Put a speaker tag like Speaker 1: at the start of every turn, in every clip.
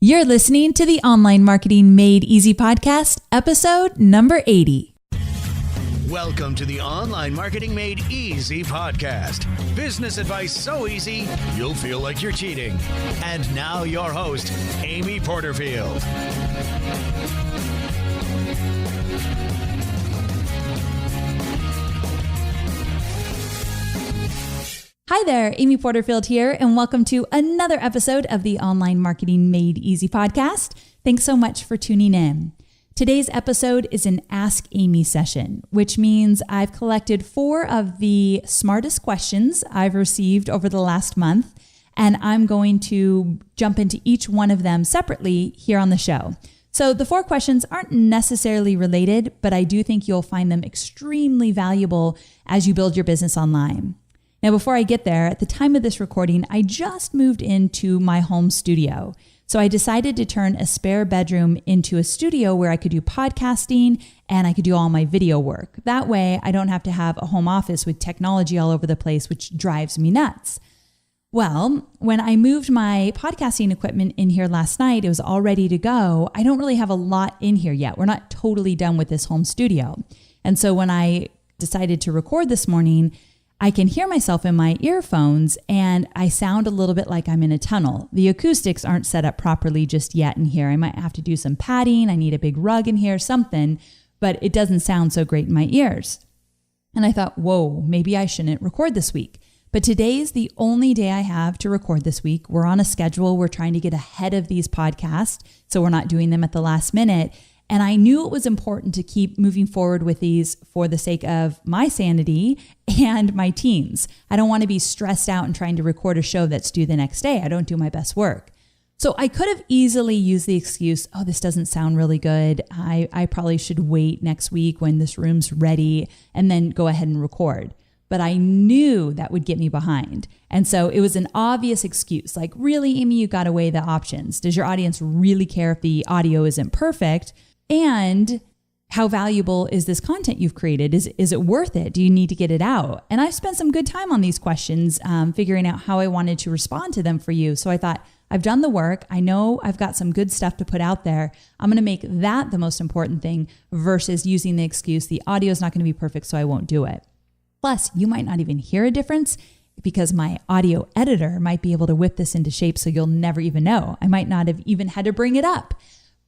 Speaker 1: You're listening to the Online Marketing Made Easy podcast, episode number 80.
Speaker 2: Welcome to the Online Marketing Made Easy podcast. Business advice so easy, you'll feel like you're cheating. And now your host, Amy Porterfield.
Speaker 1: Hi there, Amy Porterfield here, and welcome to another episode of the Online Marketing Made Easy podcast. Thanks so much for tuning in. Today's episode is an Ask Amy session, which means I've collected 4 of the smartest questions I've received over the last month, and I'm going to jump into each one of them separately here on the show. So the 4 questions aren't necessarily related, but I do think you'll find them extremely valuable as you build your business online. Now, before I get there, at the time of this recording, I just moved into my home studio. So I decided to turn a spare bedroom into a studio where I could do podcasting and I could do all my video work. That way, I don't have to have a home office with technology all over the place, which drives me nuts. Well, when I moved my podcasting equipment in here last night, it was all ready to go. I don't really have a lot in here yet. We're not totally done with this home studio. And so when I decided to record this morning, I can hear myself in my earphones and I sound a little bit like I'm in a tunnel. The acoustics aren't set up properly just yet in here. I might have to do some padding. I need a big rug in here, something, but it doesn't sound so great in my ears. And I thought, whoa, maybe I shouldn't record this week. But today's the only day I have to record this week. We're on a schedule. We're trying to get ahead of these podcasts, so we're not doing them at the last minute. And I knew it was important to keep moving forward with these for the sake of my sanity and my team's. I don't want to be stressed out and trying to record a show that's due the next day. I don't do my best work. So I could have easily used the excuse, oh, this doesn't sound really good. I probably should wait next week when this room's ready and then go ahead and record. But I knew that would get me behind. And so it was an obvious excuse. Like, really, Amy, you got to weigh the options. Does your audience really care if the audio isn't perfect? And how valuable is this content you've created? Is it worth it? Do you need to get it out? And I've spent some good time on these questions, figuring out how I wanted to respond to them for you. So I thought, I've done the work. I know I've got some good stuff to put out there. I'm going to make that the most important thing versus using the excuse, the audio is not going to be perfect, so I won't do it. Plus, you might not even hear a difference because my audio editor might be able to whip this into shape so you'll never even know. I might not have even had to bring it up.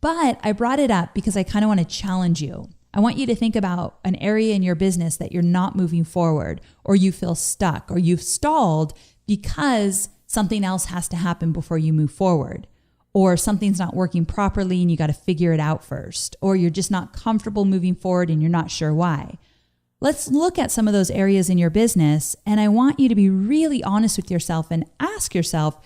Speaker 1: But I brought it up because I kind of want to challenge you. I want you to think about an area in your business that you're not moving forward, or you feel stuck, or you've stalled because something else has to happen before you move forward, or something's not working properly and you got to figure it out first, or you're just not comfortable moving forward and you're not sure why. Let's look at some of those areas in your business, and I want you to be really honest with yourself and ask yourself,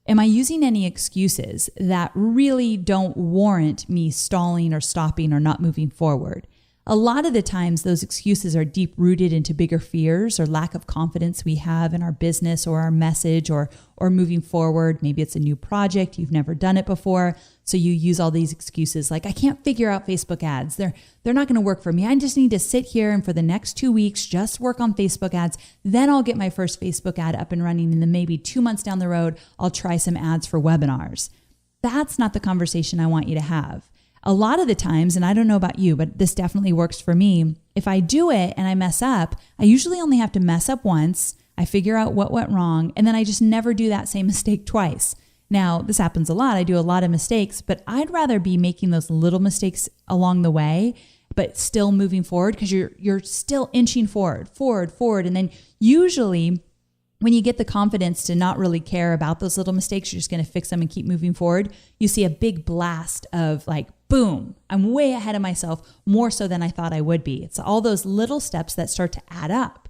Speaker 1: am I using any excuses that really don't warrant me stalling or stopping or not moving forward? A lot of the times those excuses are deep rooted into bigger fears or lack of confidence we have in our business or our message or moving forward. Maybe it's a new project, you've never done it before. So you use all these excuses like, I can't figure out Facebook ads. They're not going to work for me. I just need to sit here and for the next 2 weeks, just work on Facebook ads. Then I'll get my first Facebook ad up and running. And then maybe 2 months down the road, I'll try some ads for webinars. That's not the conversation I want you to have. A lot of the times, and I don't know about you, but this definitely works for me. If I do it and I mess up, I usually only have to mess up once. I figure out what went wrong, and then I just never do that same mistake twice. Now, this happens a lot. I do a lot of mistakes, but I'd rather be making those little mistakes along the way, but still moving forward because you're still inching forward. And then usually when you get the confidence to not really care about those little mistakes, you're just going to fix them and keep moving forward. You see a big blast of like, boom, I'm way ahead of myself, more so than I thought I would be. It's all those little steps that start to add up.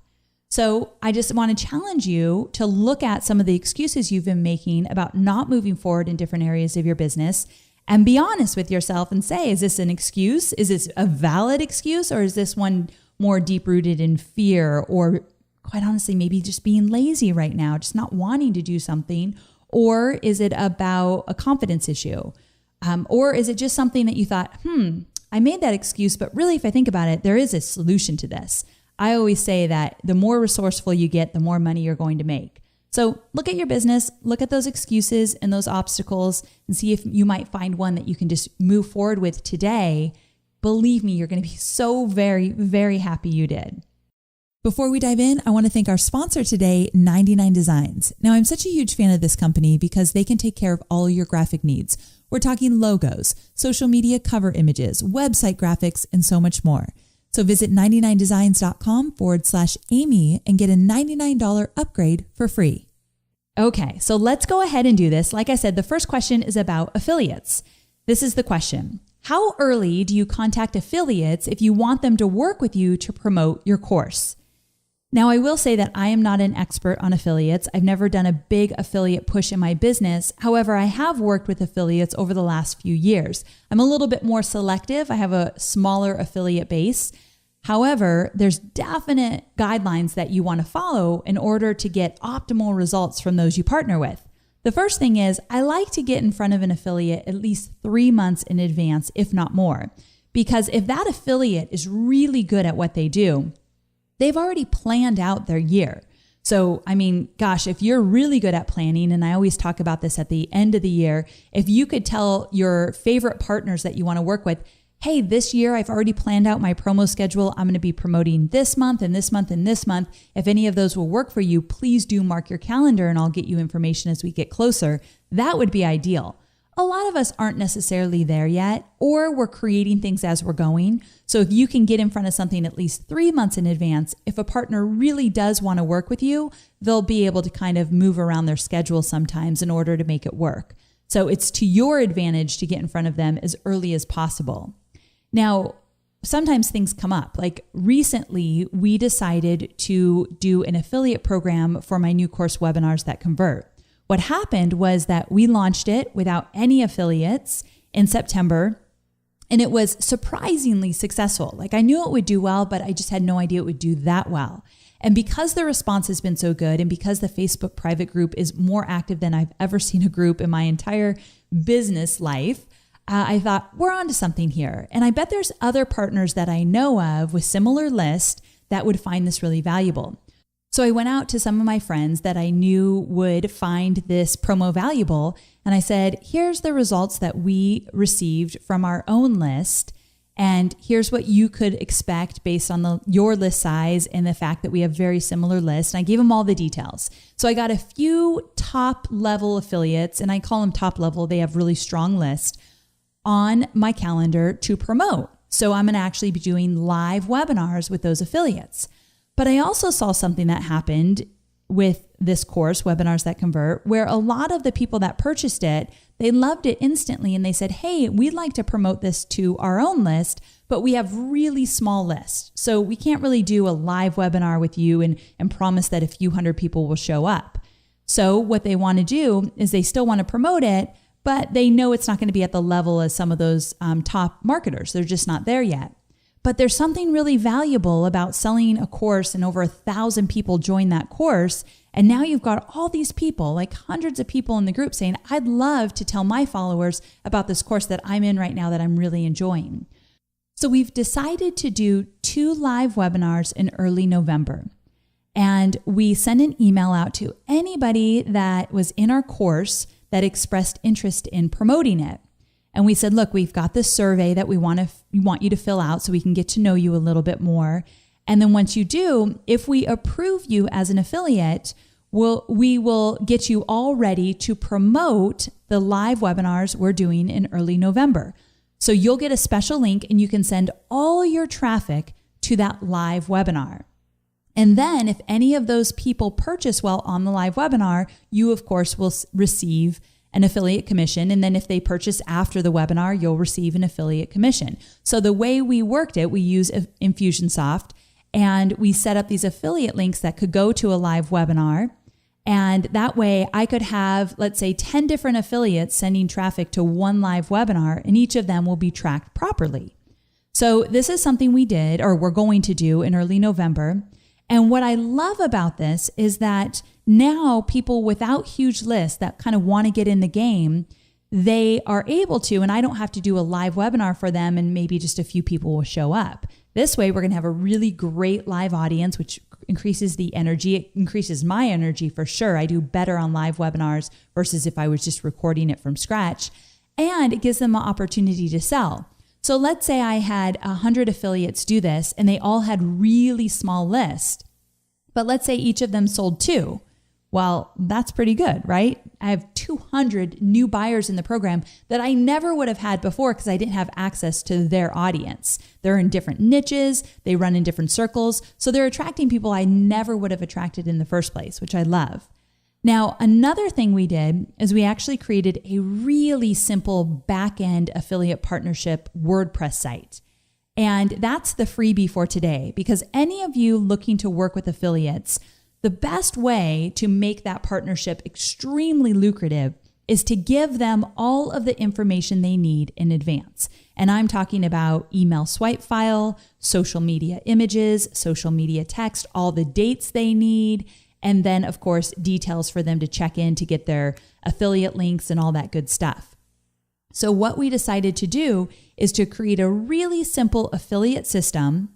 Speaker 1: So I just want to challenge you to look at some of the excuses you've been making about not moving forward in different areas of your business and be honest with yourself and say, is this an excuse? Is this a valid excuse? Or is this one more deep rooted in fear or quite honestly, maybe just being lazy right now, just not wanting to do something? Or is it about a confidence issue? Or is it just something that you thought, I made that excuse, but really, if I think about it, there is a solution to this. I always say that the more resourceful you get, the more money you're going to make. So look at your business, look at those excuses and those obstacles and see if you might find one that you can just move forward with today. Believe me, you're going to be so very, very happy you did. Before we dive in, I want to thank our sponsor today, 99 Designs. Now, I'm such a huge fan of this company because they can take care of all your graphic needs. We're talking logos, social media cover images, website graphics, and so much more. So visit 99designs.com/Amy and get a $99 upgrade for free. Okay, so let's go ahead and do this. Like I said, the first question is about affiliates. This is the question. How early do you contact affiliates if you want them to work with you to promote your course? Now, I will say that I am not an expert on affiliates. I've never done a big affiliate push in my business. However, I have worked with affiliates over the last few years. I'm a little bit more selective. I have a smaller affiliate base. However, there's definite guidelines that you want to follow in order to get optimal results from those you partner with. The first thing is I like to get in front of an affiliate at least 3 months in advance, if not more, because if that affiliate is really good at what they do, they've already planned out their year. So, I mean, gosh, if you're really good at planning, and I always talk about this at the end of the year, if you could tell your favorite partners that you want to work with, hey, this year I've already planned out my promo schedule. I'm going to be promoting this month and this month and this month. If any of those will work for you, please do mark your calendar and I'll get you information as we get closer. That would be ideal. A lot of us aren't necessarily there yet, or we're creating things as we're going. So if you can get in front of something at least 3 months in advance, if a partner really does want to work with you, they'll be able to kind of move around their schedule sometimes in order to make it work. So it's to your advantage to get in front of them as early as possible. Now, sometimes things come up. Like recently, we decided to do an affiliate program for my new course, Webinars That Convert. What happened was that we launched it without any affiliates in September, and it was surprisingly successful. Like I knew it would do well, but I just had no idea it would do that well. And because the response has been so good, and because the Facebook private group is more active than I've ever seen a group in my entire business life, I thought we're onto something here. And I bet there's other partners that I know of with similar lists that would find this really valuable. So I went out to some of my friends that I knew would find this promo valuable. And I said, here's the results that we received from our own list. And here's what you could expect based on your list size and the fact that we have very similar lists. And I gave them all the details. So I got a few top level affiliates, and I call them top level. They have really strong lists on my calendar to promote. So I'm going to actually be doing live webinars with those affiliates. But I also saw something that happened with this course, Webinars That Convert, where a lot of the people that purchased it, they loved it instantly. And they said, hey, we'd like to promote this to our own list, but we have really small lists. So we can't really do a live webinar with you and promise that a few hundred people will show up. So what they want to do is they still want to promote it, but they know it's not going to be at the level as some of those top marketers. They're just not there yet. But there's something really valuable about selling a course and over 1,000 people join that course. And now you've got all these people, like hundreds of people in the group saying, I'd love to tell my followers about this course that I'm in right now that I'm really enjoying. So we've decided to do 2 live webinars in early November. And we send an email out to anybody that was in our course that expressed interest in promoting it. And we said, look, we've got this survey that we want you to fill out so we can get to know you a little bit more. And then once you do, if we approve you as an affiliate, we will get you all ready to promote the live webinars we're doing in early November. So you'll get a special link and you can send all your traffic to that live webinar. And then if any of those people purchase while on the live webinar, you of course will receive an affiliate commission. And then if they purchase after the webinar, you'll receive an affiliate commission. So the way we worked it, we use Infusionsoft, and we set up these affiliate links that could go to a live webinar. And that way I could have, let's say, 10 different affiliates sending traffic to one live webinar, and each of them will be tracked properly. So this is something we did, or we're going to do in early November. And what I love about this is that now people without huge lists that kind of want to get in the game, they are able to, and I don't have to do a live webinar for them and maybe just a few people will show up. This way, we're going to have a really great live audience, which increases the energy. It increases my energy for sure. I do better on live webinars versus if I was just recording it from scratch. And it gives them an opportunity to sell. So let's say I had 100 affiliates do this and they all had really small lists. But let's say each of them sold 2. Well, that's pretty good, right? I have 200 new buyers in the program that I never would have had before because I didn't have access to their audience. They're in different niches, they run in different circles, so they're attracting people I never would have attracted in the first place, which I love. Now, another thing we did is we actually created a really simple back-end affiliate partnership WordPress site. And that's the freebie for today, because any of you looking to work with affiliates, the best way to make that partnership extremely lucrative is to give them all of the information they need in advance. And I'm talking about email swipe file, social media images, social media text, all the dates they need, and then, of course, details for them to check in to get their affiliate links and all that good stuff. So what we decided to do is to create a really simple affiliate system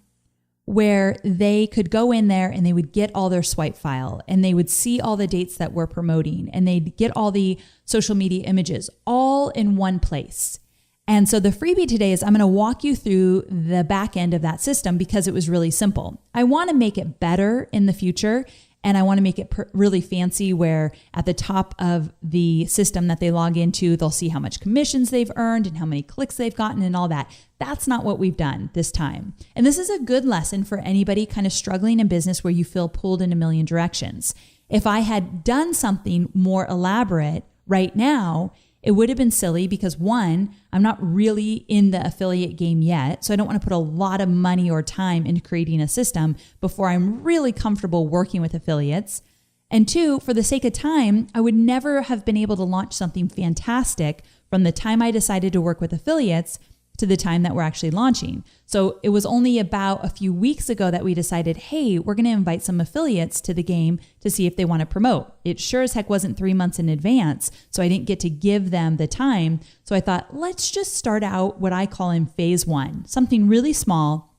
Speaker 1: where they could go in there and they would get all their swipe file and they would see all the dates that we're promoting and they'd get all the social media images all in one place. And so the freebie today is I'm going to walk you through the back end of that system because it was really simple. I want to make it better in the future. And I want to make it really fancy where at the top of the system that they log into, they'll see how much commissions they've earned and how many clicks they've gotten and all that. That's not what we've done this time. And this is a good lesson for anybody kind of struggling in business where you feel pulled in a million directions. If I had done something more elaborate right now, it would have been silly because one, I'm not really in the affiliate game yet. So I don't want to put a lot of money or time into creating a system before I'm really comfortable working with affiliates. And two, for the sake of time, I would never have been able to launch something fantastic from the time I decided to work with affiliates to the time that we're actually launching. So it was only about a few weeks ago that we decided, hey, we're going to invite some affiliates to the game to see if they want to promote. It sure as heck wasn't 3 months in advance, so I didn't get to give them the time. So I thought, let's just start out what I call in phase 1, something really small,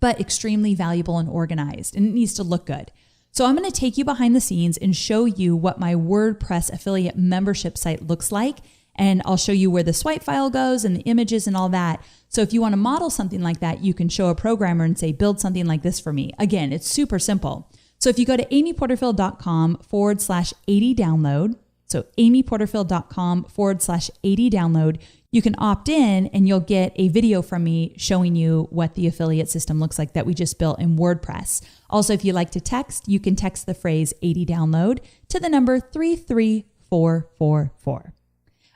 Speaker 1: but extremely valuable and organized, and it needs to look good. So I'm going to take you behind the scenes and show you what my WordPress affiliate membership site looks like. And I'll show you where the swipe file goes and the images and all that. So if you want to model something like that, you can show a programmer and say, build something like this for me. Again, it's super simple. So if you go to amyporterfield.com/80 download, so amyporterfield.com/80 download, you can opt in and you'll get a video from me showing you what the affiliate system looks like that we just built in WordPress. Also, if you like to text, you can text the phrase 80 download to the number 33444.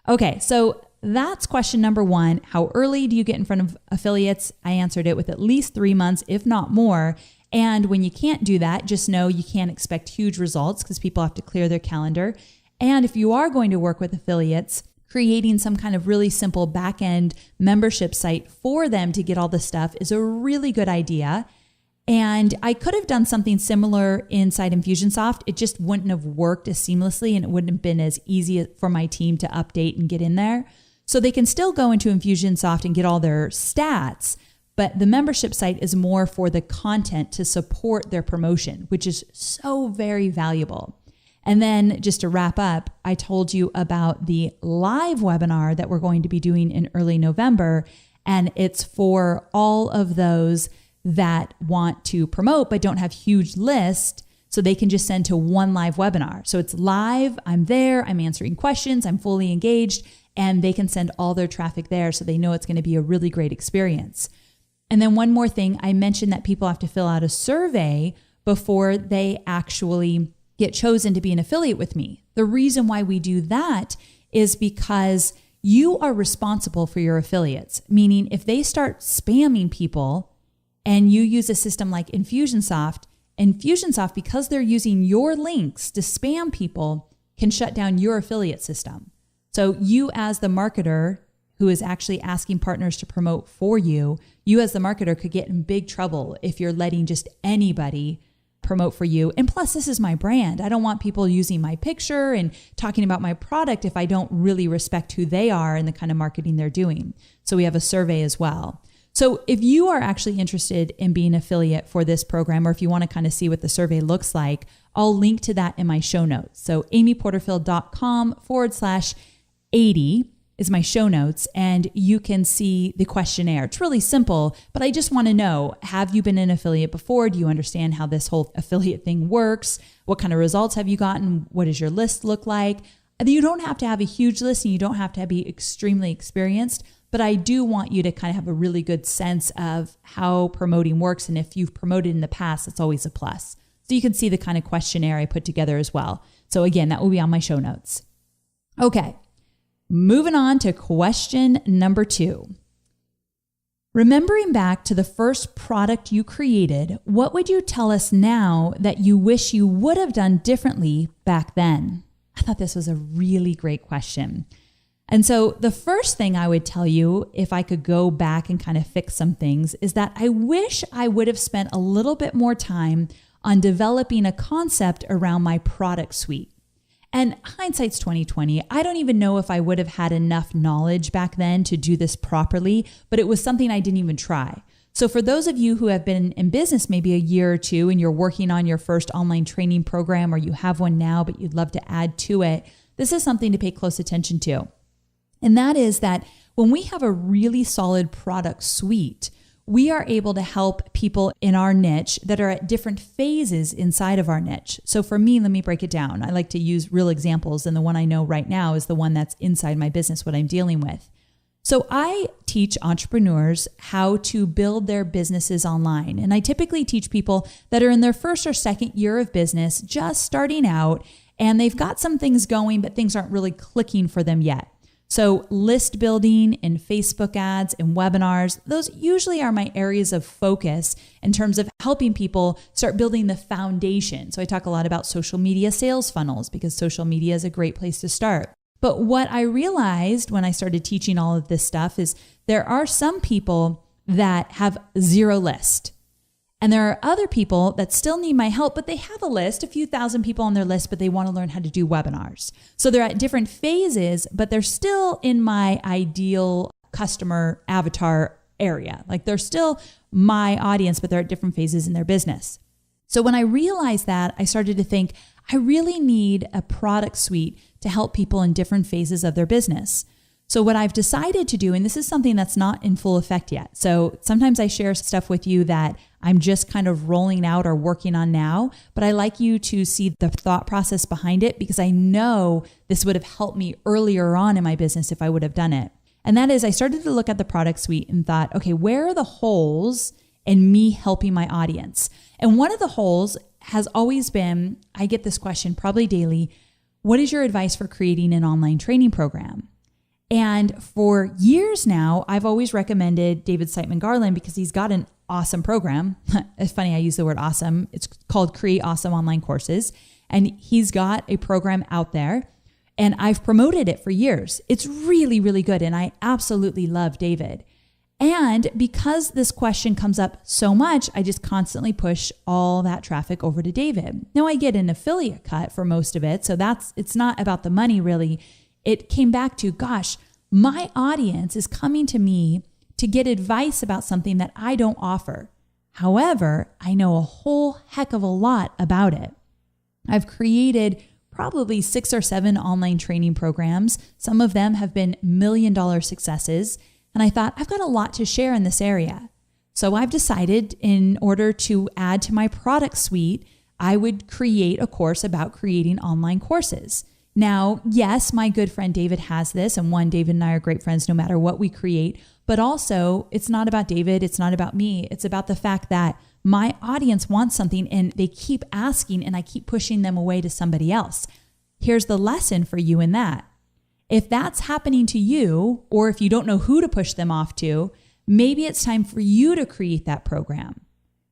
Speaker 1: Okay, so that's question number 1. How early do you get in front of affiliates? I answered it with at least 3 months, if not more. And when you can't do that, just know you can't expect huge results because people have to clear their calendar. And if you are going to work with affiliates, creating some kind of really simple back-end membership site for them to get all the stuff is a really good idea. And I could have done something similar inside Infusionsoft. It just wouldn't have worked as seamlessly and it wouldn't have been as easy for my team to update and get in there. So they can still go into Infusionsoft and get all their stats, but the membership site is more for the content to support their promotion, which is so very valuable. And then just to wrap up, I told you about the live webinar that we're going to be doing in early November. And it's for all of those that want to promote but don't have huge lists, so they can just send to one live webinar. So it's live, I'm there, I'm answering questions, I'm fully engaged, and they can send all their traffic there so they know it's going to be a really great experience. And then one more thing, I mentioned that people have to fill out a survey before they actually get chosen to be an affiliate with me. The reason why we do that is because you are responsible for your affiliates, meaning if they start spamming people and you use a system like Infusionsoft, because they're using your links to spam people, can shut down your affiliate system. So you as the marketer who is actually asking partners to promote for you, you as the marketer could get in big trouble if you're letting just anybody promote for you. And plus, this is my brand. I don't want people using my picture and talking about my product if I don't really respect who they are and the kind of marketing they're doing. So we have a survey as well. So if you are actually interested in being an affiliate for this program, or if you want to kind of see what the survey looks like, I'll link to that in my show notes. So amyporterfield.com/80 is my show notes, and you can see the questionnaire. It's really simple, but I just want to know, have you been an affiliate before? Do you understand how this whole affiliate thing works? What kind of results have you gotten? What does your list look like? You don't have to have a huge list and you don't have to be extremely experienced, but I do want you to kind of have a really good sense of how promoting works. And if you've promoted in the past, it's always a plus. So you can see the kind of questionnaire I put together as well. So again, that will be on my show notes. Okay, moving on to question number 2. Remembering back to the first product you created, what would you tell us now that you wish you would have done differently back then? I thought this was a really great question. And so the first thing I would tell you, if I could go back and kind of fix some things, is that I wish I would have spent a little bit more time on developing a concept around my product suite. And hindsight's 2020. I don't even know if I would have had enough knowledge back then to do this properly, but it was something I didn't even try. So for those of you who have been in business maybe a year or two and you're working on your first online training program, or you have one now, but you'd love to add to it, this is something to pay close attention to. And that is that when we have a really solid product suite, we are able to help people in our niche that are at different phases inside of our niche. So for me, let me break it down. I like to use real examples, and the one I know right now is the one that's inside my business, what I'm dealing with. So I teach entrepreneurs how to build their businesses online. And I typically teach people that are in their first or second year of business, just starting out, and they've got some things going, but things aren't really clicking for them yet. So list building and Facebook ads and webinars, those usually are my areas of focus in terms of helping people start building the foundation. So I talk a lot about social media sales funnels because social media is a great place to start. But what I realized when I started teaching all of this stuff is there are some people that have zero list. And there are other people that still need my help, but they have a list, a few thousand people on their list, but they want to learn how to do webinars. So they're at different phases, but they're still in my ideal customer avatar area. Like they're still my audience, but they're at different phases in their business. So when I realized that, I started to think, I really need a product suite to help people in different phases of their business. So what I've decided to do, and this is something that's not in full effect yet. So sometimes I share stuff with you that I'm just kind of rolling out or working on now, but I like you to see the thought process behind it because I know this would have helped me earlier on in my business if I would have done it. And that is, I started to look at the product suite and thought, okay, where are the holes in me helping my audience? And one of the holes has always been, I get this question probably daily, what is your advice for creating an online training program? And for years now, I've always recommended David Siteman Garland because he's got an awesome program. It's funny, I use the word awesome. It's called Create Awesome Online Courses. And he's got a program out there and I've promoted it for years. It's really, really good. And I absolutely love David. And because this question comes up so much, I just constantly push all that traffic over to David. Now I get an affiliate cut for most of it. So it's not about the money really. It came back to, gosh, my audience is coming to me to get advice about something that I don't offer. However, I know a whole heck of a lot about it. I've created probably 6 or 7 online training programs. Some of them have been $1 million successes. And I thought, I've got a lot to share in this area. So I've decided in order to add to my product suite, I would create a course about creating online courses. Now, yes, my good friend David has this, and David and I are great friends no matter what we create, but also it's not about David, it's not about me, it's about the fact that my audience wants something and they keep asking and I keep pushing them away to somebody else. Here's the lesson for you in that. If that's happening to you, or if you don't know who to push them off to, maybe it's time for you to create that program.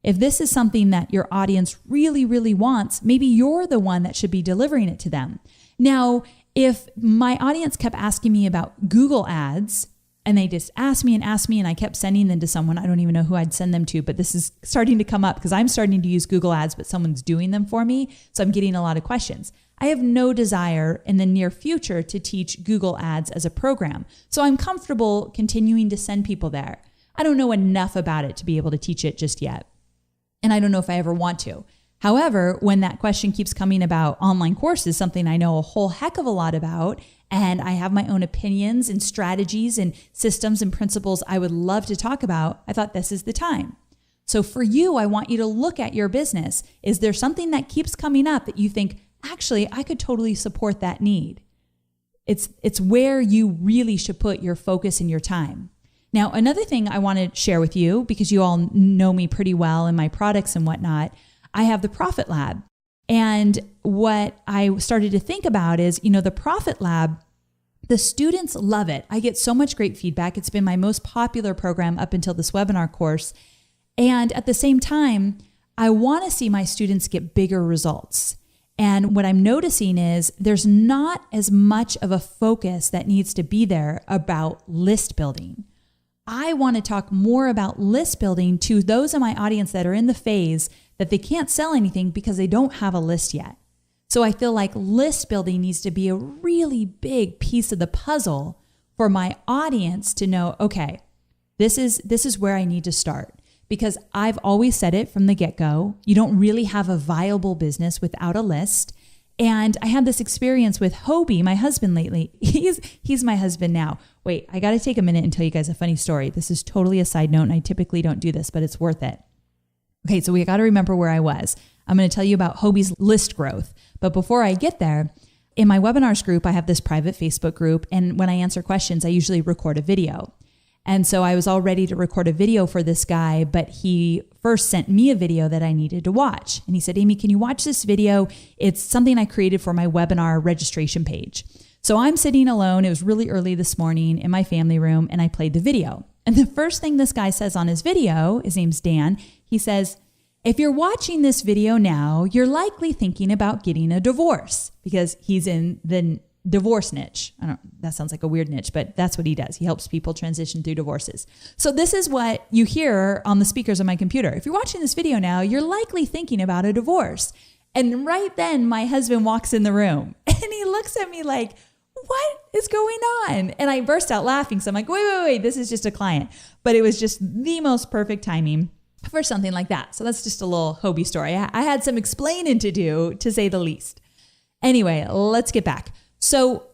Speaker 1: If this is something that your audience really, really wants, maybe you're the one that should be delivering it to them. Now, if my audience kept asking me about Google ads and they just asked me and I kept sending them to someone, I don't even know who I'd send them to, but this is starting to come up because I'm starting to use Google ads, but someone's doing them for me. So I'm getting a lot of questions. I have no desire in the near future to teach Google ads as a program. So I'm comfortable continuing to send people there. I don't know enough about it to be able to teach it just yet. And I don't know if I ever want to. However, when that question keeps coming about online courses, something I know a whole heck of a lot about, and I have my own opinions and strategies and systems and principles I would love to talk about, I thought this is the time. So for you, I want you to look at your business. Is there something that keeps coming up that you think, actually, I could totally support that need? It's where you really should put your focus and your time. Now, another thing I want to share with you, because you all know me pretty well and my products and whatnot, I have the Profit Lab. And what I started to think about is, the Profit Lab, the students love it. I get so much great feedback. It's been my most popular program up until this webinar course. And at the same time, I want to see my students get bigger results. And what I'm noticing is there's not as much of a focus that needs to be there about list building. I want to talk more about list building to those in my audience that are in the phase that they can't sell anything because they don't have a list yet. So I feel like list building needs to be a really big piece of the puzzle for my audience to know, okay, this is where I need to start. Because I've always said it from the get-go, you don't really have a viable business without a list. And I had this experience with Hobie, my husband lately. He's my husband now. Wait, I got to take a minute and tell you guys a funny story. This is totally a side note, and I typically don't do this, but it's worth it. Okay, so we got to remember where I was. I'm going to tell you about Hobie's list growth. But before I get there, in my webinars group, I have this private Facebook group. And when I answer questions, I usually record a video. And so I was all ready to record a video for this guy, but he first sent me a video that I needed to watch. And he said, Amy, can you watch this video? It's something I created for my webinar registration page. So I'm sitting alone. It was really early this morning in my family room, and I played the video. And the first thing this guy says on his video, his name's Dan, he says, if you're watching this video now, you're likely thinking about getting a divorce, because he's in the divorce niche. That sounds like a weird niche, but that's what he does. He helps people transition through divorces. So this is what you hear on the speakers on my computer. If you're watching this video now, you're likely thinking about a divorce. And right then my husband walks in the room and he looks at me like, what is going on? And I burst out laughing. So I'm like, wait, this is just a client. But it was just the most perfect timing for something like that. So that's just a little Hobie story. I had some explaining to do, to say the least. Anyway, let's get back. So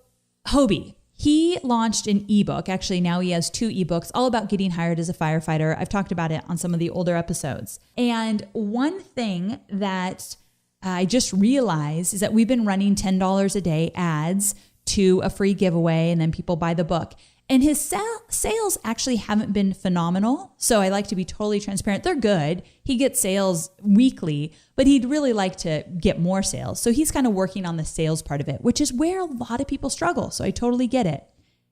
Speaker 1: Hobie, he launched an ebook. Actually, now he has 2 ebooks all about getting hired as a firefighter. I've talked about it on some of the older episodes. And one thing that I just realized is that we've been running $10 a day ads to a free giveaway, and then people buy the book. And his sales actually haven't been phenomenal. So I like to be totally transparent. They're good. He gets sales weekly, but he'd really like to get more sales. So he's kind of working on the sales part of it, which is where a lot of people struggle. So I totally get it.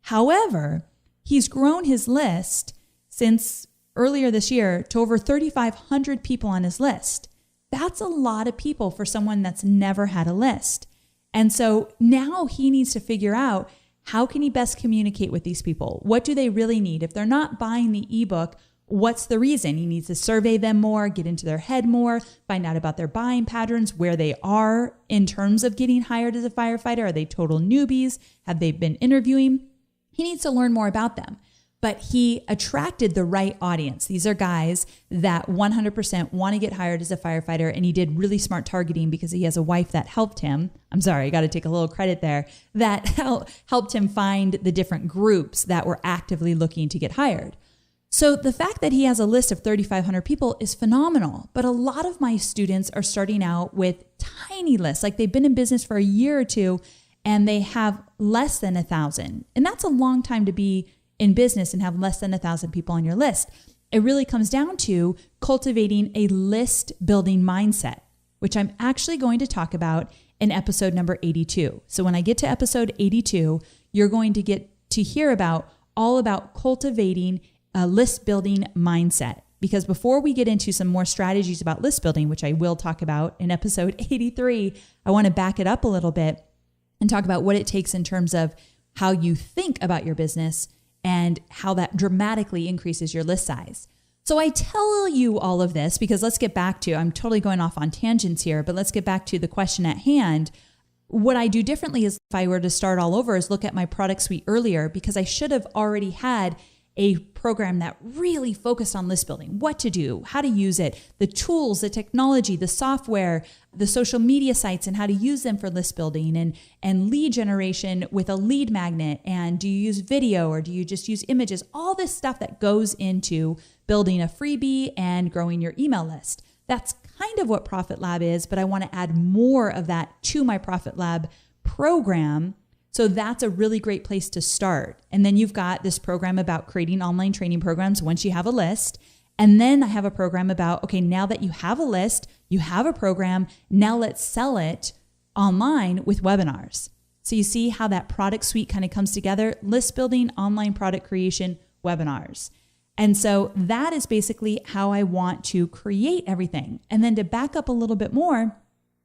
Speaker 1: However, he's grown his list since earlier this year to over 3,500 people on his list. That's a lot of people for someone that's never had a list. And so now he needs to figure out, how can he best communicate with these people? What do they really need? If they're not buying the ebook, what's the reason? He needs to survey them more, get into their head more, find out about their buying patterns, where they are in terms of getting hired as a firefighter. Are they total newbies? Have they been interviewing? He needs to learn more about them. But he attracted the right audience. These are guys that 100% want to get hired as a firefighter, and he did really smart targeting because he has a wife that helped him. I'm sorry, I got to take a little credit there. That helped him find the different groups that were actively looking to get hired. So the fact that he has a list of 3,500 people is phenomenal. But a lot of my students are starting out with tiny lists, like they've been in business for a year or two, and they have less than 1,000. And that's a long time to be in business and have less than 1,000 people on your list. It really comes down to cultivating a list building mindset, which I'm actually going to talk about in episode number 82. So when I get to episode 82, you're going to get to hear all about cultivating a list building mindset. Because before we get into some more strategies about list building, which I will talk about in episode 83, I want to back it up a little bit and talk about what it takes in terms of how you think about your business and how that dramatically increases your list size. So I tell you all of this because let's get back to, I'm totally going off on tangents here, but let's get back to the question at hand. What I do differently is, if I were to start all over, is look at my product suite earlier, because I should have already had a program that really focused on list building, what to do, how to use it, the tools, the technology, the software, the social media sites, and how to use them for list building and lead generation with a lead magnet. And do you use video or do you just use images? All this stuff that goes into building a freebie and growing your email list. That's kind of what Profit Lab is, but I want to add more of that to my Profit Lab program. So that's a really great place to start. And then you've got this program about creating online training programs once you have a list. And then I have a program about, okay, now that you have a list, you have a program, now let's sell it online with webinars. So you see how that product suite kind of comes together: list building, online product creation, webinars. And so that is basically how I want to create everything. And then to back up a little bit more,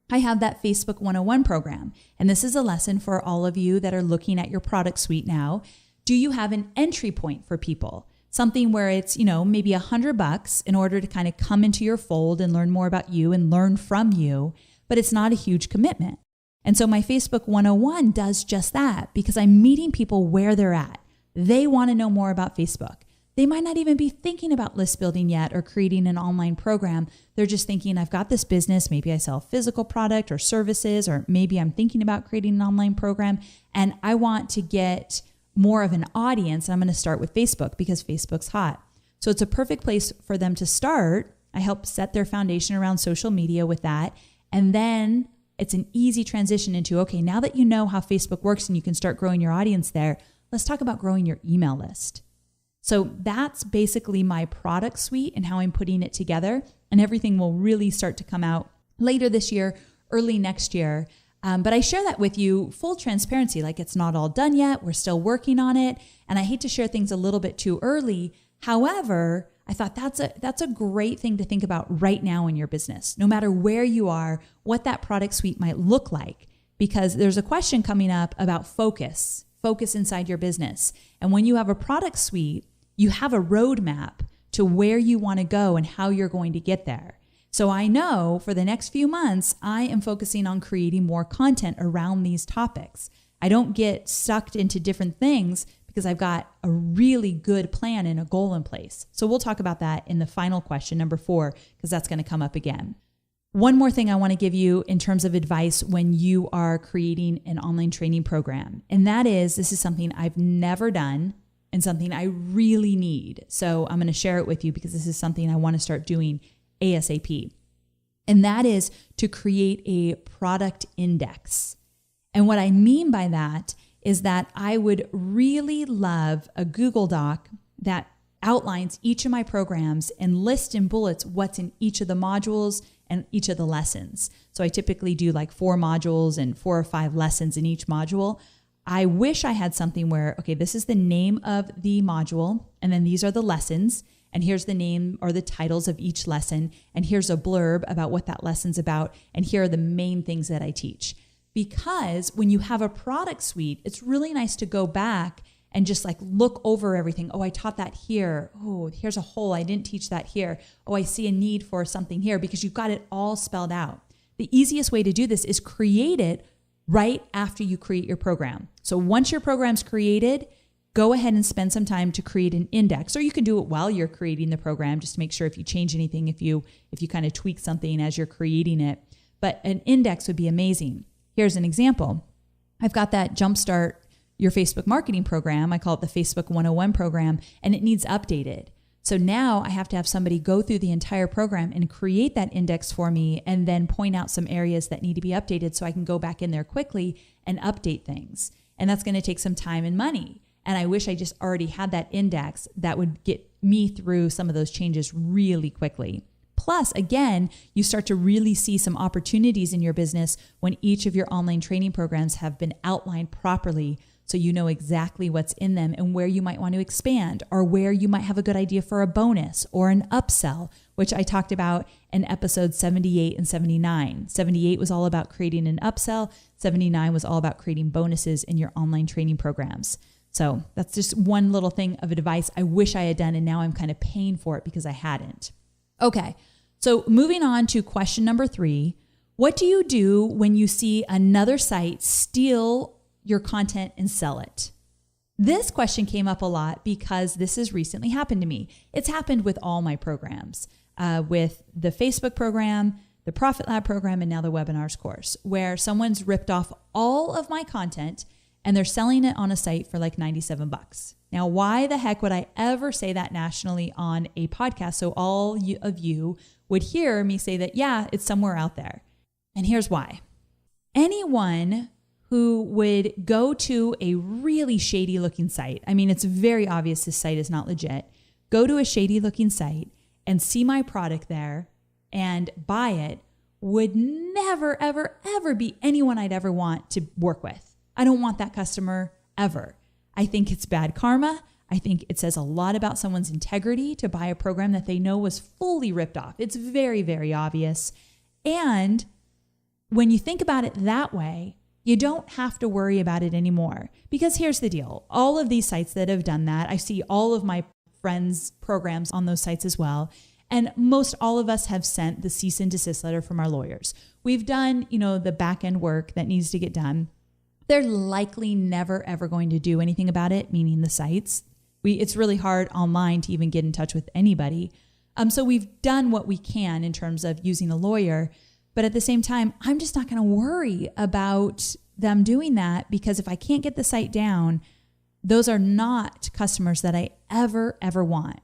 Speaker 1: I have that Facebook 101 program. And this is a lesson for all of you that are looking at your product suite now. Do you have an entry point for people? Something where it's, maybe $100 in order to kind of come into your fold and learn more about you and learn from you, but it's not a huge commitment. And so my Facebook 101 does just that, because I'm meeting people where they're at. They want to know more about Facebook. They might not even be thinking about list building yet or creating an online program. They're just thinking, I've got this business. Maybe I sell a physical product or services, or maybe I'm thinking about creating an online program and I want to get more of an audience. I'm going to start with Facebook because Facebook's hot. So it's a perfect place for them to start. I help set their foundation around social media with that. And then it's an easy transition into, okay, now that you know how Facebook works and you can start growing your audience there, let's talk about growing your email list. So that's basically my product suite and how I'm putting it together. And everything will really start to come out later this year, early next year. But I share that with you, full transparency, like it's not all done yet. We're still working on it. And I hate to share things a little bit too early. However, I thought that's a great thing to think about right now in your business, no matter where you are, what that product suite might look like, because there's a question coming up about focus inside your business. And when you have a product suite, you have a roadmap to where you want to go and how you're going to get there. So I know for the next few months, I am focusing on creating more content around these topics. I don't get sucked into different things because I've got a really good plan and a goal in place. So we'll talk about that in the final question, number 4, because that's going to come up again. One more thing I want to give you in terms of advice when you are creating an online training program, and that is, this is something I've never done and something I really need. So I'm going to share it with you because this is something I want to start doing ASAP. And that is to create a product index. And what I mean by that is that I would really love a Google Doc that outlines each of my programs and lists in bullets what's in each of the modules and each of the lessons. So I typically do like 4 modules and 4 or 5 lessons in each module. I wish I had something where, okay, this is the name of the module, and then these are the lessons, and here's the name or the titles of each lesson, and here's a blurb about what that lesson's about, and here are the main things that I teach. Because when you have a product suite, it's really nice to go back and just like look over everything. Oh, I taught that here. Oh, here's a hole. I didn't teach that here. Oh, I see a need for something here, because you've got it all spelled out. The easiest way to do this is create it right after you create your program. So once your program's created, go ahead and spend some time to create an index, or you can do it while you're creating the program, just to make sure if you change anything, if you kind of tweak something as you're creating it. But an index would be amazing. Here's an example. I've got that Jumpstart Your Facebook Marketing program. I call it the Facebook 101 program, and it needs updated. So now I have to have somebody go through the entire program and create that index for me, and then point out some areas that need to be updated so I can go back in there quickly and update things. And that's going to take some time and money. And I wish I just already had that index that would get me through some of those changes really quickly. Plus, again, you start to really see some opportunities in your business when each of your online training programs have been outlined properly, so you know exactly what's in them and where you might want to expand, or where you might have a good idea for a bonus or an upsell, which I talked about in episodes 78 and 79. 78 was all about creating an upsell. 79 was all about creating bonuses in your online training programs. So that's just one little thing of advice I wish I had done, and now I'm kind of paying for it because I hadn't. Okay, so moving on to question number 3. What do you do when you see another site steal your content and sell it? This question came up a lot because this has recently happened to me. It's happened with all my programs, with the Facebook program, the Profit Lab program, and now the webinars course, where someone's ripped off all of my content and they're selling it on a site for like $97. Now, why the heck would I ever say that nationally on a podcast so all of you would hear me say that, yeah, it's somewhere out there? And here's why. Anyone who would go to a really shady looking site, I mean, it's very obvious this site is not legit, go to a shady looking site and see my product there and buy it, would never, ever, ever be anyone I'd ever want to work with. I don't want that customer ever. I think it's bad karma. I think it says a lot about someone's integrity to buy a program that they know was fully ripped off. It's very, very obvious. And when you think about it that way, you don't have to worry about it anymore. Because here's the deal. All of these sites that have done that, I see all of my friends' programs on those sites as well. And most all of us have sent the cease and desist letter from our lawyers. We've done, the back end work that needs to get done. They're likely never, ever going to do anything about it, meaning the sites. It's really hard online to even get in touch with anybody. So we've done what we can in terms of using a lawyer. But at the same time, I'm just not going to worry about them doing that, because if I can't get the site down, those are not customers that I ever, ever want.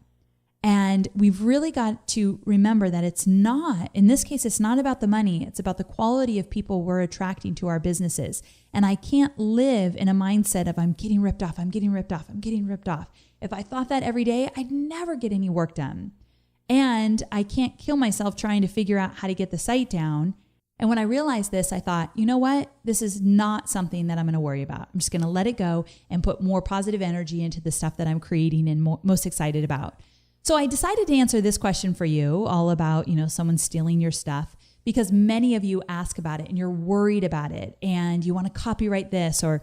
Speaker 1: And we've really got to remember that in this case, it's not about the money. It's about the quality of people we're attracting to our businesses. And I can't live in a mindset of I'm getting ripped off, I'm getting ripped off, I'm getting ripped off. If I thought that every day, I'd never get any work done. And I can't kill myself trying to figure out how to get the site down. And when I realized this, I thought, you know what? This is not something that I'm going to worry about. I'm just going to let it go and put more positive energy into the stuff that I'm creating and most excited about. So I decided to answer this question for you, all about, someone stealing your stuff, because many of you ask about it and you're worried about it and you want to copyright this or,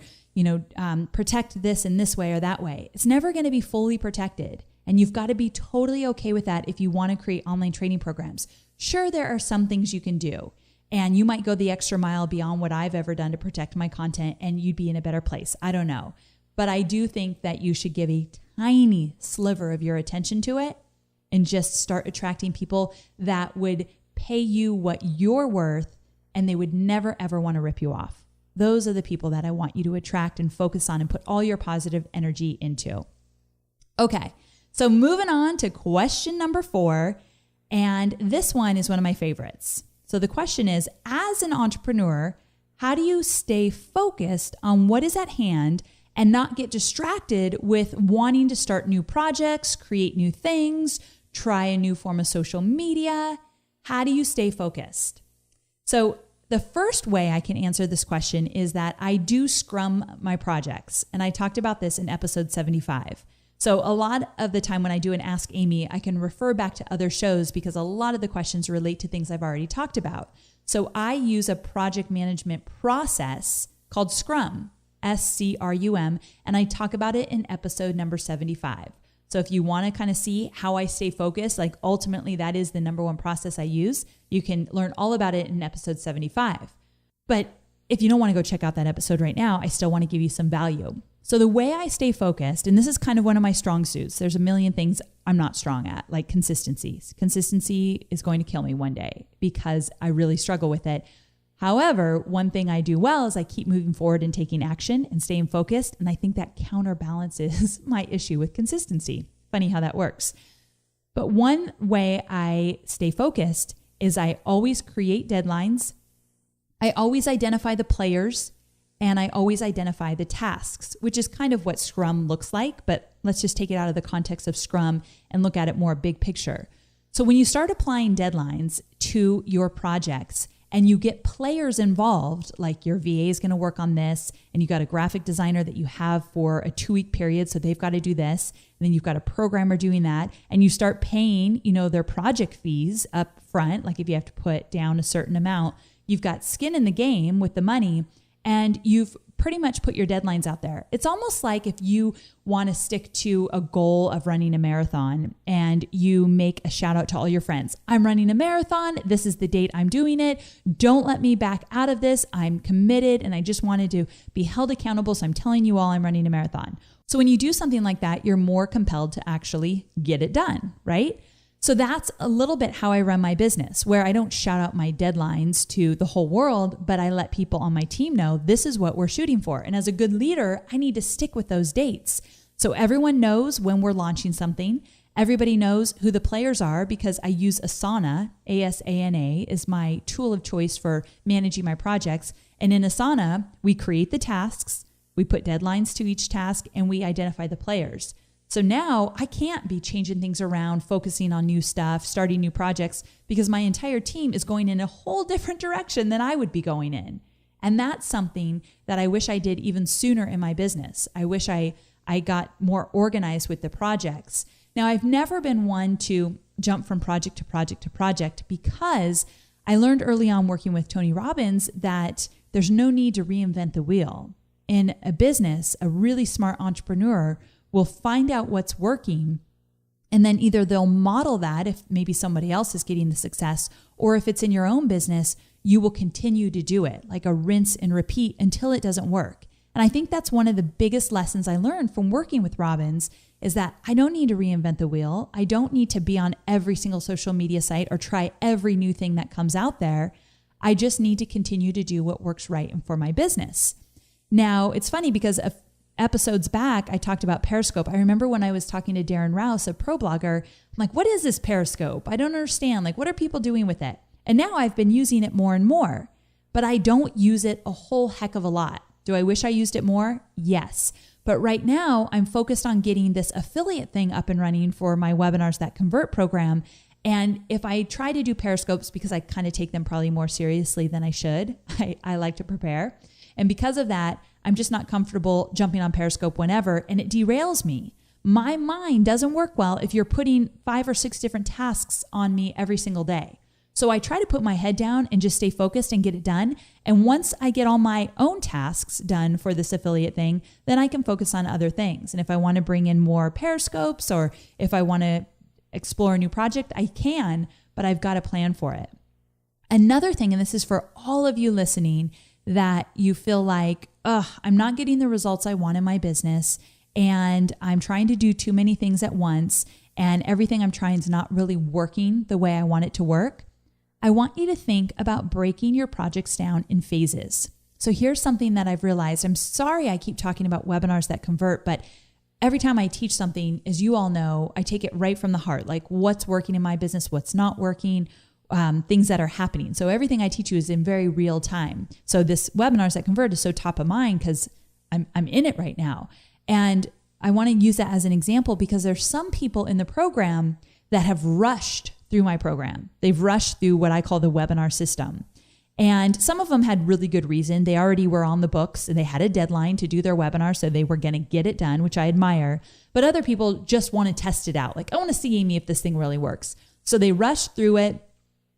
Speaker 1: protect this in this way or that way. It's never going to be fully protected. And you've got to be totally okay with that if you want to create online training programs. Sure, there are some things you can do, and you might go the extra mile beyond what I've ever done to protect my content, and you'd be in a better place. I don't know. But I do think that you should give a tiny sliver of your attention to it and just start attracting people that would pay you what you're worth, and they would never, ever want to rip you off. Those are the people that I want you to attract and focus on and put all your positive energy into. Okay. So moving on to question number 4, and this one is one of my favorites. So the question is, as an entrepreneur, how do you stay focused on what is at hand and not get distracted with wanting to start new projects, create new things, try a new form of social media? How do you stay focused? So the first way I can answer this question is that I do scrum my projects, and I talked about this in episode 75. So a lot of the time when I do an Ask Amy, I can refer back to other shows because a lot of the questions relate to things I've already talked about. So I use a project management process called Scrum, SCRUM, and I talk about it in episode number 75. So if you want to kind of see how I stay focused, like ultimately that is the number one process I use, you can learn all about it in episode 75. But if you don't want to go check out that episode right now, I still want to give you some value. So the way I stay focused, and this is kind of one of my strong suits, there's a million things I'm not strong at, like consistency. Consistency is going to kill me one day because I really struggle with it. However, one thing I do well is I keep moving forward and taking action and staying focused. And I think that counterbalances my issue with consistency. Funny how that works. But one way I stay focused is I always create deadlines. I always identify the players. And I always identify the tasks, which is kind of what Scrum looks like, but let's just take it out of the context of Scrum and look at it more big picture. So when you start applying deadlines to your projects and you get players involved, like your VA is going to work on this, and you got a graphic designer that you have for a 2-week period, so they've got to do this, and then you've got a programmer doing that, and you start paying, their project fees up front, like if you have to put down a certain amount, you've got skin in the game with the money. And you've pretty much put your deadlines out there. It's almost like if you want to stick to a goal of running a marathon and you make a shout out to all your friends. I'm running a marathon. This is the date I'm doing it. Don't let me back out of this. I'm committed and I just wanted to be held accountable. So I'm telling you all I'm running a marathon. So when you do something like that, you're more compelled to actually get it done, right? So that's a little bit how I run my business, where I don't shout out my deadlines to the whole world, but I let people on my team know this is what we're shooting for. And as a good leader, I need to stick with those dates. So everyone knows when we're launching something. Everybody knows who the players are because I use Asana. Asana is my tool of choice for managing my projects. And in Asana, we create the tasks, we put deadlines to each task, and we identify the players. So now I can't be changing things around, focusing on new stuff, starting new projects, because my entire team is going in a whole different direction than I would be going in. And that's something that I wish I did even sooner in my business. I wish I got more organized with the projects. Now, I've never been one to jump from project to project to project because I learned early on working with Tony Robbins that there's no need to reinvent the wheel. In a business, a really smart entrepreneur will find out what's working, and then either they'll model that if maybe somebody else is getting the success, or if it's in your own business, you will continue to do it like a rinse and repeat until it doesn't work. And I think that's one of the biggest lessons I learned from working with Robbins is that I don't need to reinvent the wheel. I don't need to be on every single social media site or try every new thing that comes out there. I just need to continue to do what works right and for my business. Now, it's funny because episodes back, I talked about Periscope. I remember when I was talking to Darren Rouse, a pro blogger, I'm like, what is this Periscope? I don't understand. Like, what are people doing with it? And now I've been using it more and more, but I don't use it a whole heck of a lot. Do I wish I used it more? Yes. But right now I'm focused on getting this affiliate thing up and running for my Webinars That Convert program. And if I try to do Periscopes, because I kind of take them probably more seriously than I should, I like to prepare. And because of that, I'm just not comfortable jumping on Periscope whenever, and it derails me. My mind doesn't work well if you're putting 5 or 6 different tasks on me every single day. So I try to put my head down and just stay focused and get it done. And once I get all my own tasks done for this affiliate thing, then I can focus on other things. And if I want to bring in more Periscopes or if I want to explore a new project, I can, but I've got a plan for it. Another thing, and this is for all of you listening, that you feel like, I'm not getting the results I want in my business, and I'm trying to do too many things at once, and everything I'm trying is not really working the way I want it to work. I want you to think about breaking your projects down in phases. So here's something that I've realized. I'm sorry I keep talking about Webinars That Convert, but every time I teach something, as you all know, I take it right from the heart, like what's working in my business, what's not working, things that are happening. So everything I teach you is in very real time. So this Webinars That Convert is so top of mind because I'm in it right now. And I want to use that as an example because there's some people in the program that have rushed through my program. They've rushed through what I call the webinar system. And some of them had really good reason. They already were on the books and they had a deadline to do their webinar, so they were going to get it done, which I admire. But other people just want to test it out. Like, I want to see, Amy, if this thing really works. So they rushed through it.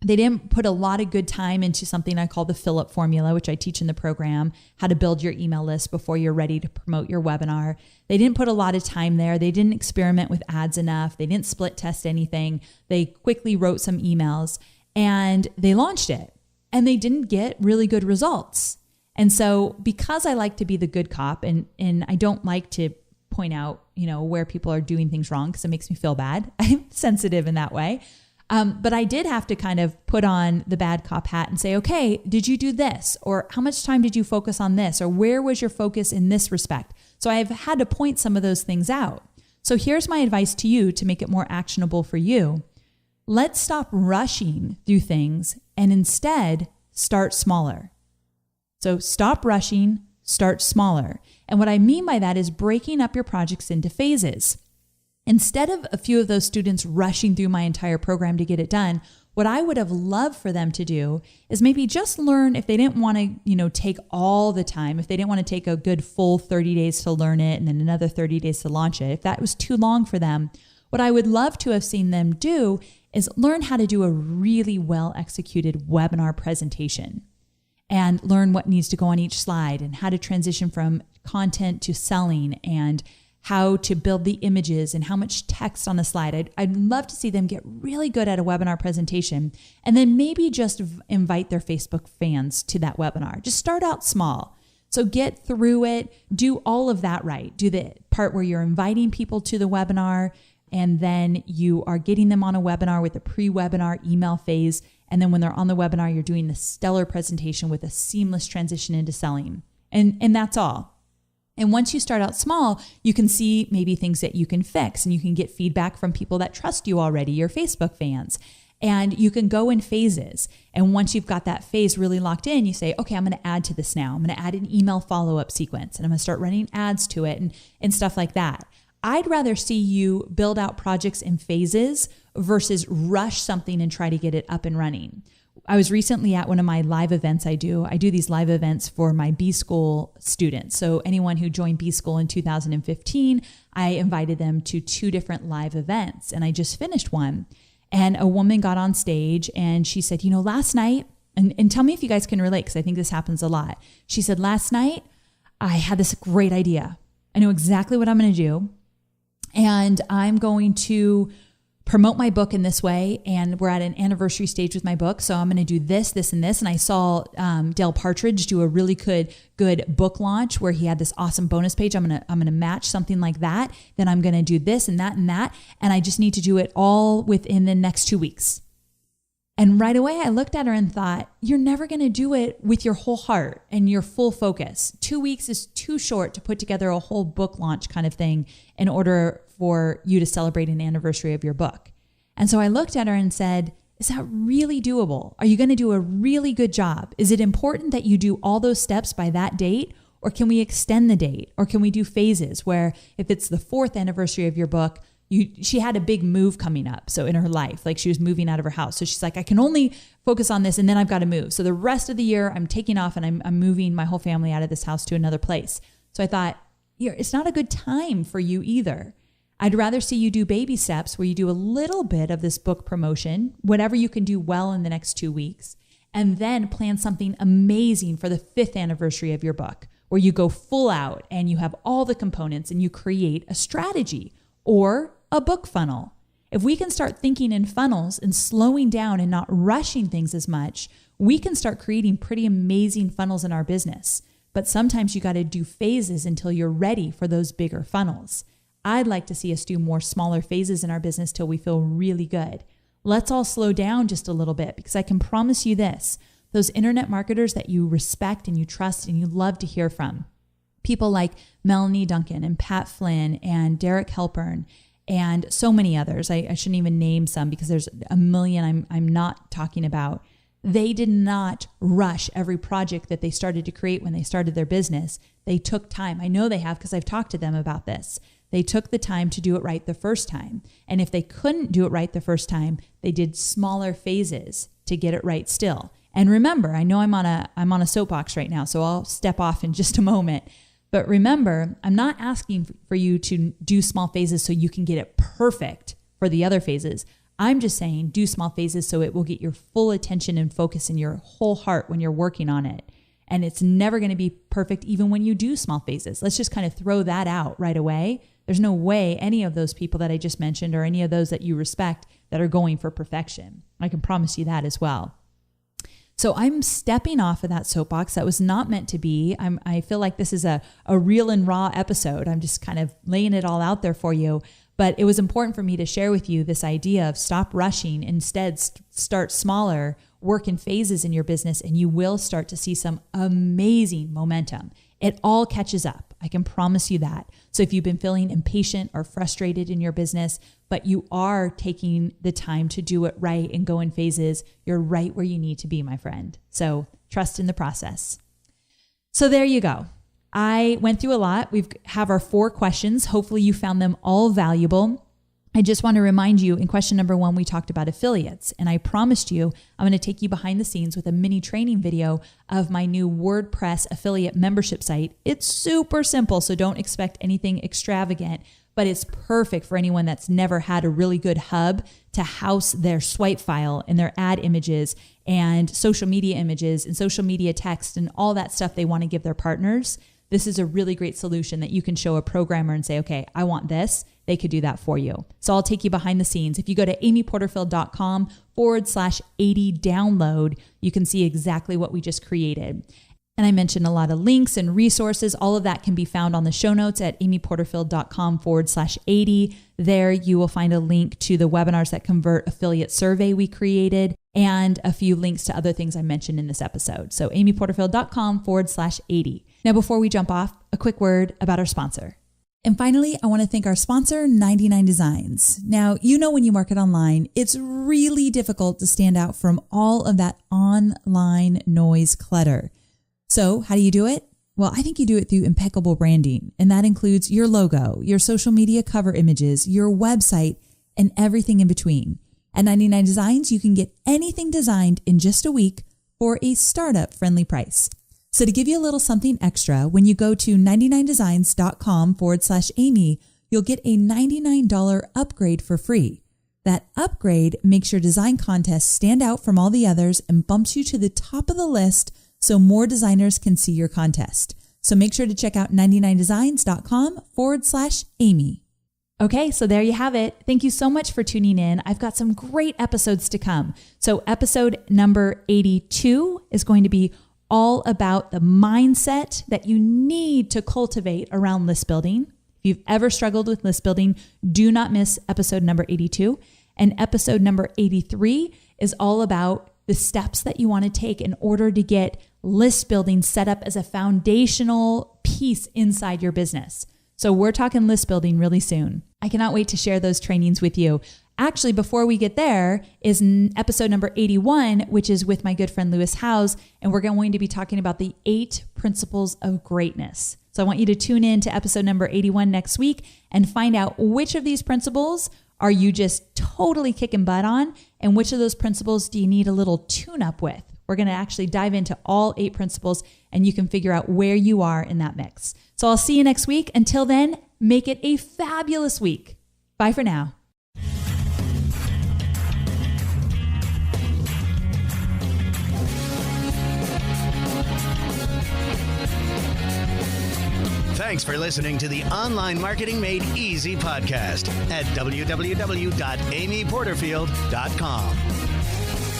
Speaker 1: They didn't put a lot of good time into something I call the fill-up formula, which I teach in the program, how to build your email list before you're ready to promote your webinar. They didn't put a lot of time there. They didn't experiment with ads enough. They didn't split test anything. They quickly wrote some emails and they launched it, and they didn't get really good results. And so because I like to be the good cop and I don't like to point out, where people are doing things wrong because it makes me feel bad. I'm sensitive in that way. But I did have to kind of put on the bad cop hat and say, okay, did you do this? Or how much time did you focus on this? Or where was your focus in this respect? So I've had to point some of those things out. So here's my advice to you to make it more actionable for you. Let's stop rushing through things and instead start smaller. So stop rushing, start smaller. And what I mean by that is breaking up your projects into phases. Instead of a few of those students rushing through my entire program to get it done, what I would have loved for them to do is maybe just learn, if they didn't want to, take all the time, if they didn't want to take a good full 30 days to learn it and then another 30 days to launch it, if that was too long for them, what I would love to have seen them do is learn how to do a really well executed webinar presentation. and learn what needs to go on each slide and how to transition from content to selling and how to build the images and how much text on the slide. I'd love to see them get really good at a webinar presentation and then maybe just invite their Facebook fans to that webinar. Just start out small. So get through it, do all of that right. Do the part where you're inviting people to the webinar and then you are getting them on a webinar with a pre-webinar email phase. And then when they're on the webinar, you're doing the stellar presentation with a seamless transition into selling. And that's all. And once you start out small, you can see maybe things that you can fix and you can get feedback from people that trust you already, your Facebook fans. And you can go in phases. And once you've got that phase really locked in, you say, okay, I'm going to add to this now. I'm going to add an email follow-up sequence and I'm going to start running ads to it and stuff like that. I'd rather see you build out projects in phases versus rush something and try to get it up and running. I was recently at one of my live events I do these live events for my B School students. So anyone who joined B School in 2015, I invited them to 2 different live events. And I just finished one. And a woman got on stage and she said, last night, and tell me if you guys can relate, because I think this happens a lot. She said, last night, I had this great idea. I know exactly what I'm going to do. And I'm going to promote my book in this way. And we're at an anniversary stage with my book. So I'm going to do this, this, and this. And I saw Dale Partridge do a really good book launch where he had this awesome bonus page. I'm going to match something like that. Then I'm going to do this and that and that. And I just need to do it all within the next 2 weeks. And right away, I looked at her and thought, you're never going to do it with your whole heart and your full focus. 2 weeks is too short to put together a whole book launch kind of thing in order for you to celebrate an anniversary of your book. And so I looked at her and said, is that really doable? Are you going to do a really good job? Is it important that you do all those steps by that date? Or can we extend the date? Or can we do phases where if it's the 4th anniversary of your book, she had a big move coming up. So in her life, like she was moving out of her house. So she's like, I can only focus on this and then I've got to move. So the rest of the year I'm taking off and I'm moving my whole family out of this house to another place. So I thought, it's not a good time for you either. I'd rather see you do baby steps where you do a little bit of this book promotion, whatever you can do well in the next 2 weeks, and then plan something amazing for the 5th anniversary of your book, where you go full out and you have all the components and you create a strategy or a book funnel. If we can start thinking in funnels and slowing down and not rushing things as much, we can start creating pretty amazing funnels in our business. But sometimes you got to do phases until you're ready for those bigger funnels. I'd like to see us do more smaller phases in our business till we feel really good. Let's all slow down just a little bit, because I can promise you this, those internet marketers that you respect and you trust and you love to hear from, people like Melanie Duncan and Pat Flynn and Derek Halpern and so many others. I shouldn't even name some because there's a million I'm not talking about. They did not rush every project that they started to create when they started their business. They took time. I know they have because I've talked to them about this. They took the time to do it right the first time. And if they couldn't do it right the first time, they did smaller phases to get it right still. And remember, I know I'm on a soapbox right now, so I'll step off in just a moment. But remember, I'm not asking for you to do small phases so you can get it perfect for the other phases. I'm just saying do small phases so it will get your full attention and focus in your whole heart when you're working on it. And it's never going to be perfect even when you do small phases. Let's just kind of throw that out right away. There's no way any of those people that I just mentioned or any of those that you respect that are going for perfection. I can promise you that as well. So I'm stepping off of that soapbox. That was not meant to be. I feel like this is a real and raw episode. I'm just kind of laying it all out there for you. But it was important for me to share with you this idea of stop rushing. Instead, start smaller, work in phases in your business, and you will start to see some amazing momentum. It all catches up. I can promise you that. So if you've been feeling impatient or frustrated in your business, but you are taking the time to do it right and go in phases, you're right where you need to be, my friend. So trust in the process. So there you go. I went through a lot. We have our 4 questions. Hopefully you found them all valuable. I just want to remind you, in question number 1, we talked about affiliates, and I promised you I'm going to take you behind the scenes with a mini training video of my new WordPress affiliate membership site. It's super simple, so don't expect anything extravagant, but it's perfect for anyone that's never had a really good hub to house their swipe file and their ad images and social media images and social media text and all that stuff they want to give their partners. This is a really great solution that you can show a programmer and say, okay, I want this. They could do that for you. So I'll take you behind the scenes. If you go to amyporterfield.com/80 download, you can see exactly what we just created. And I mentioned a lot of links and resources. All of that can be found on the show notes at amyporterfield.com/80. There you will find a link to the Webinars That Convert affiliate survey we created and a few links to other things I mentioned in this episode. So amyporterfield.com/80. Now, before we jump off, a quick word about our sponsor. And finally, I want to thank our sponsor, 99 Designs. Now, you know when you market online, it's really difficult to stand out from all of that online noise clutter. So how do you do it? Well, I think you do it through impeccable branding, and that includes your logo, your social media cover images, your website, and everything in between. At 99 Designs, you can get anything designed in just a week for a startup-friendly price. So to give you a little something extra, when you go to 99designs.com/Amy, you'll get a $99 upgrade for free. That upgrade makes your design contest stand out from all the others and bumps you to the top of the list so more designers can see your contest. So make sure to check out 99designs.com/Amy. Okay, so there you have it. Thank you so much for tuning in. I've got some great episodes to come. So episode number 82 is going to be all about the mindset that you need to cultivate around list building. If you've ever struggled with list building, do not miss episode number 82. And episode number 83 is all about the steps that you want to take in order to get list building set up as a foundational piece inside your business. So we're talking list building really soon. I cannot wait to share those trainings with you. Actually, before we get there is episode number 81, which is with my good friend Lewis Howes, and we're going to be talking about the 8 principles of greatness. So I want you to tune in to episode number 81 next week and find out which of these principles are you just totally kicking butt on, and which of those principles do you need a little tune-up with. We're going to actually dive into all 8 principles, and you can figure out where you are in that mix. So I'll see you next week. Until then, make it a fabulous week. Bye for now.
Speaker 2: Thanks for listening to the Online Marketing Made Easy podcast at www.amyporterfield.com.